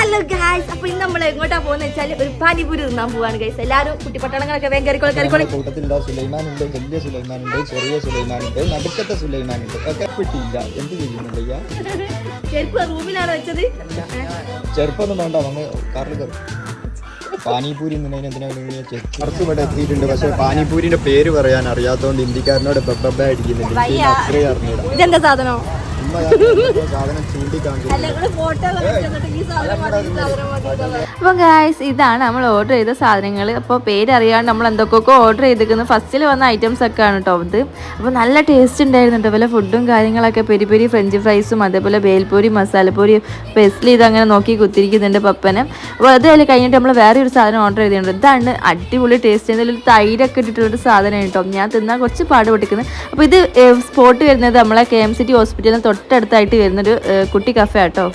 Hello guys, അപ്പൊ ഇന്ന് നമ്മൾ എങ്ങോട്ടാ പോകുന്ന വെച്ചാൽ ഒരു പാനിപൂരി തിന്നാൻ പോവാണ് ഗൈസ്. എല്ലാരും കുട്ടി പട്ടണങ്ങളൊക്കെ കൂട്ടത്തിലുള്ള സുലൈമാനുണ്ട്, വലിയ സുലൈമാനുണ്ട്, ചെറിയ സുലൈമാനുണ്ട്, നടുക്കത്തെ സുലൈമാനുണ്ട് ഒക്കെ കിട്ടിയില്ല. എന്ത് ചെയ്യുന്നുണ്ട്? ചെരുപ്പ് റൂമിലാണ് വെച്ചത്. ചെറുപ്പൊന്നും വേണ്ട, നമ്മൾ കാറിൽ കയറും. പാനിപൂരി ചെറുപ്പ് ഇവിടെ എത്തിയിട്ടുണ്ട്. പക്ഷെ പാനിപൂരിന്റെ പേര് പറയാൻ അറിയാത്തതുകൊണ്ട് ഇന്ത്യക്കാരനോട് ബബ്ബ അടിക്കുന്നുണ്ട്. അത്രയും അറിഞ്ഞില്ല ഇതെന്താ സാധനം. സാധനം ചൂണ്ടിക്കാണിച്ചു. അപ്പോൾ ഗായ്സ്, ഇതാണ് നമ്മൾ ഓർഡർ ചെയ്ത സാധനങ്ങൾ. അപ്പോൾ പേരറിയാണ്ട് നമ്മൾ എന്തൊക്കെയൊക്കെ ഓർഡർ ചെയ്തിരിക്കുന്നത്. ഫസ്റ്റിൽ വന്ന ഐറ്റംസ് ഒക്കെ ആണ് കേട്ടോ ഇത്. അപ്പോൾ നല്ല ടേസ്റ്റ് ഉണ്ടായിരുന്നുണ്ട്. അതുപോലെ ഫുഡും കാര്യങ്ങളൊക്കെ, പെരി പെരി ഫ്രഞ്ച് ഫ്രൈസും, അതേപോലെ ബേൽപൂരി, മസാലപ്പൂരി, പെസ്ലി ഇതങ്ങനെ നോക്കി കുത്തിരിക്കുന്നുണ്ട് പപ്പനെ. അപ്പോൾ അത് കഴിഞ്ഞിട്ട് നമ്മൾ വേറെ ഒരു സാധനം ഓർഡർ ചെയ്തിട്ടുണ്ട്. ഇതാണ് അടിപൊളി ടേസ്റ്റ്. എന്തെങ്കിലും തൈരൊക്കെ ഇട്ടിട്ടുള്ളൊരു സാധനം കേട്ടോ. ഞാൻ തിന്നാൽ കുറച്ച് പാട് പൊട്ടിക്കുന്നത്. അപ്പോൾ ഇത് സ്പോട്ട് വരുന്നത് നമ്മളെ KMCT ഹോസ്പിറ്റലിന് തൊട്ടടുത്തായിട്ട് വരുന്നൊരു കുട്ടി കഫേ ആട്ടോ.